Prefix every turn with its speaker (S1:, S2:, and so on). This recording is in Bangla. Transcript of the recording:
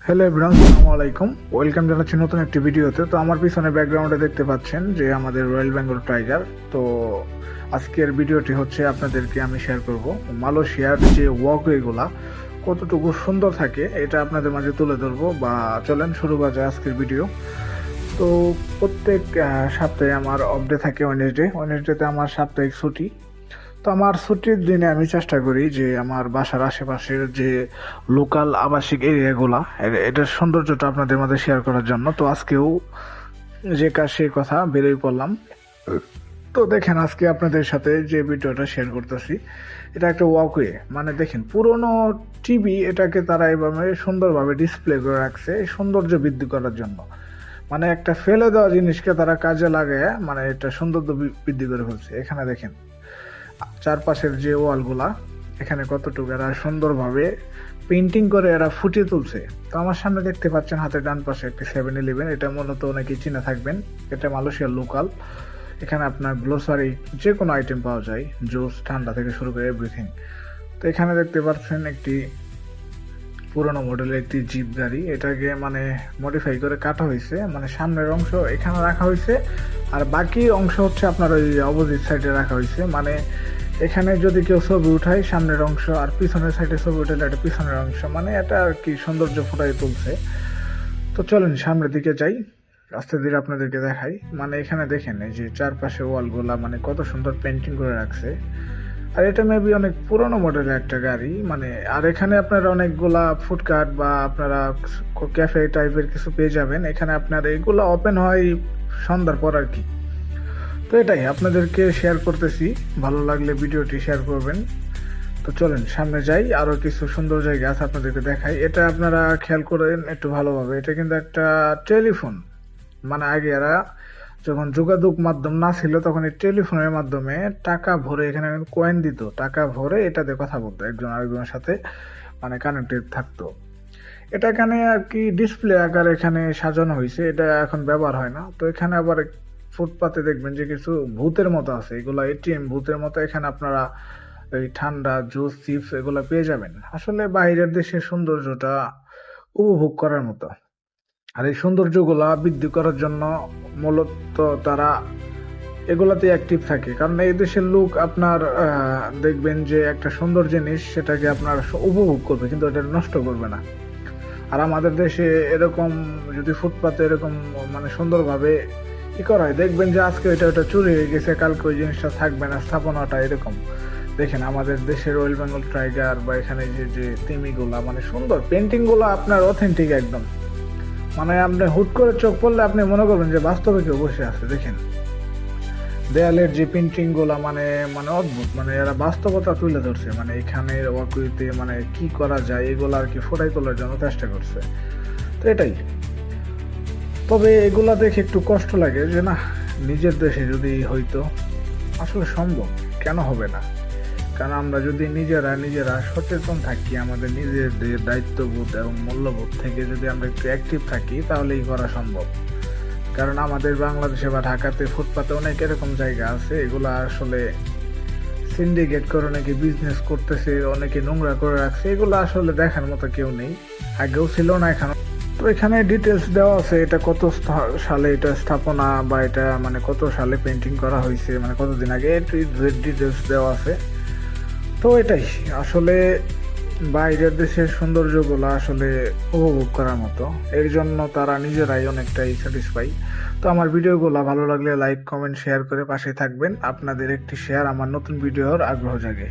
S1: হ্যালো এভরিওয়ান, আসসালামু আলাইকুম। ওয়েলকাম জানাচ্ছি নতুন একটি ভিডিওতে। তো আমার পিছনে ব্যাকগ্রাউন্ডে দেখতে পাচ্ছেন যে আমাদের রয়্যাল বেঙ্গল টাইগার। তো আজকের ভিডিওটি হচ্ছে আপনাদেরকে আমি শেয়ার করব মালয়েশিয়ার যে ওয়াকওয়েগুলা কতটুকু সুন্দর থাকে এটা আপনাদের মাঝে তুলে ধরবো। বা চলেন শুরু করা যায় আজকের ভিডিও। তো প্রত্যেক সপ্তাহে আমার অফ ডে থাকে ওয়েডনেসডেতে আমার সাপ্তাহিক ছুটি। তো আমার ছুটির দিনে আমি চেষ্টা করি যে আমার বাসার আশেপাশের যে লোকাল আবাসিক এরিয়াগুলা এটার সৌন্দর্যটা আপনাদের মাঝে শেয়ার করার জন্য। তো আজকেও যে কাজ সেই কথা বেরোই পড়লাম। তো দেখেন আজকে আপনাদের সাথে যে ভিডিওটা শেয়ার করতেছি এটা একটা ওয়াকওয়ে। মানে দেখেন পুরনো টিভি এটাকে তারা এভাবে সুন্দরভাবে ডিসপ্লে করে রাখছে এই সৌন্দর্য বৃদ্ধি করার জন্য। মানে একটা ফেলে দেওয়া জিনিসকে তারা কাজে লাগায় মানে এটা সৌন্দর্য বৃদ্ধি করে ফেলছে। এখানে দেখেন চারপাশের যে ওয়ালগুলা এখানে কতটুকু এরা সুন্দরভাবে পেন্টিং করে এরা ফুটিয়ে তুলছে। তো আমার সামনে দেখতে পাচ্ছেন হাতের ডান পাশে একটি 7-Eleven, এটা মূলত অনেকেই চিনে থাকবেন। এটা মালয়েশিয়ার লোকাল। এখানে আপনার গ্লোসারি যে কোনো আইটেম পাওয়া যায়, জুস ঠান্ডা থেকে শুরু করে এভরিথিং। তো এখানে দেখতে পাচ্ছেন একটি পুরোনো মডেলের একটি জিপ গাড়ি, এটাকে মানে মডিফাই করে কাটা হয়েছে। মানে সামনের অংশ এখানে রাখা হয়েছে আর বাকি অংশ হচ্ছে আপনার ওই অপোজিট সাইডে রাখা হয়েছে। মানে এখানে যদি কেউ ছবি উঠায় সামনের অংশ আর পিছনের সাইডে ছবি উঠালে এটা পিছনের অংশ, মানে এটা আর কি সৌন্দর্য ফুটাই তুলছে। তো চলেন সামনের দিকে যাই, আস্তে ধীরে আপনাদেরকে দেখাই। মানে এখানে দেখেন এই যে চারপাশে ওয়ালগুলা মানে কত সুন্দর পেন্টিং করে রাখছে। আর এটা মেবি অনেক পুরনো মডেলের একটা গাড়ি। মানে আর এখানে আপনারা অনেকগুলা ফুডকার্ট বা আপনারা ক্যাফে টাইপের কিছু পেয়ে যাবেন। এখানে আপনার এগুলা ওপেন হয় সন্ধ্যার পর আর কি। তো এটাই আপনাদেরকে শেয়ার করতেছি, ভালো লাগলে ভিডিওটি শেয়ার করবেন। তো চলেন সামনে যাই, আরো কিছু সুন্দর জায়গা আছে আপনাদেরকে দেখাই। এটা আপনারা খেয়াল করেন একটু ভালোভাবে, এটা কিন্তু একটা টেলিফোন। মানে আগে এরা যখন যোগাযোগ মাধ্যম না ছিল তখন এই টেলিফোনের মাধ্যমে টাকা ভরে এখানে কয়েন দিত, টাকা ভরে এটাতে কথা বলতো একজন আরেকজনের সাথে, মানে কানেক্টেড থাকতো। এটা এখানে আর কি ডিসপ্লে আকার এখানে সাজানো হয়েছে, এটা এখন ব্যবহার হয় না। তো এখানে আবার ফুটপাতে দেখবেন যে কিছু ভূতের মতো আছে, এগুলা এটিএম ভূতের মতো। এখানে আপনারা এই ঠান্ডা জুস চিপস এগুলা পেয়ে যাবেন। আসলে বাইরের দেশের সৌন্দর্যটা উপভোগ করার মতো। আর এই সৌন্দর্যগুলা বৃদ্ধি করার জন্য মূলত তারা এগুলাতে অ্যাক্টিভ থাকে। কারণ এই দেশের লোক আপনার দেখবেন যে একটা সুন্দর জিনিস সেটাকে আপনার উপভোগ করবে কিন্তু এটা নষ্ট করবে না। আর আমাদের দেশে এরকম যদি ফুটপাতে এরকম মানে সুন্দরভাবে করা হয় দেখবেন যে আজকে ওটা চুরি হয়ে গেছে, কালকে ওই জিনিসটা থাকবে না, স্থাপনাটা এরকম। দেখেন আমাদের দেশের রয়্যাল বেঙ্গল টাইগার বা এখানে যে যে তিমিগুলা মানে সুন্দর পেন্টিং গুলা আপনার অথেন্টিক একদম। মানে আপনি হুট করে চোখ পড়লে আপনি মনে করবেন যে বাস্তবে কেউ বসে আছে। দেখেন দেয়ালের যে পেন্টিং গুলা মানে মানে অদ্ভুত, মানে এরা বাস্তবতা তুলে ধরছে। মানে এখানে ওয়াকুইতে মানে কি করা যায় এগুলো আর কি ফুটাই তোলার জন্য চেষ্টা করছে। তো এটাই। তবে এগুলা দেখে একটু কষ্ট লাগে যে না, নিজের দেশে যদি হইতো। আসলে সম্ভব, কেন হবে না? কারণ আমরা যদি নিজেরা সচেতন থাকি, আমাদের নিজেদের দায়িত্ববোধ এবং মূল্যবোধ থেকে যদি আমরা একটু অ্যাক্টিভ থাকি তাহলেই করা সম্ভব। কারণ আমাদের বাংলাদেশে বা ঢাকাতে ফুটপাতে অনেক এরকম জায়গা আছে, এগুলো আসলে সিন্ডিকেট করে অনেকে বিজনেস করতেছে, অনেকে নোংরা করে রাখছে। এগুলো আসলে দেখার মতো কেউ নেই, আগেও ছিল না এখন। তো এখানে ডিটেলস দেওয়া আছে এটা কত সালে এটা স্থাপনা বা এটা মানে কত সালে পেন্টিং করা হয়েছে, মানে কতদিন আগে ডিটেলস দেওয়া আছে। তো এটাই আসলে বাইরের দেশের সৌন্দর্যগুলো আসলে উপভোগ করার মতো। এর জন্য তারা নিজেরাই অনেকটাই স্যাটিসফাই। তো আমার ভিডিওগুলো ভালো লাগলে লাইক কমেন্ট শেয়ার করে পাশে থাকবেন। আপনাদের একটি শেয়ার আমার নতুন ভিডিওর আগ্রহ জাগে।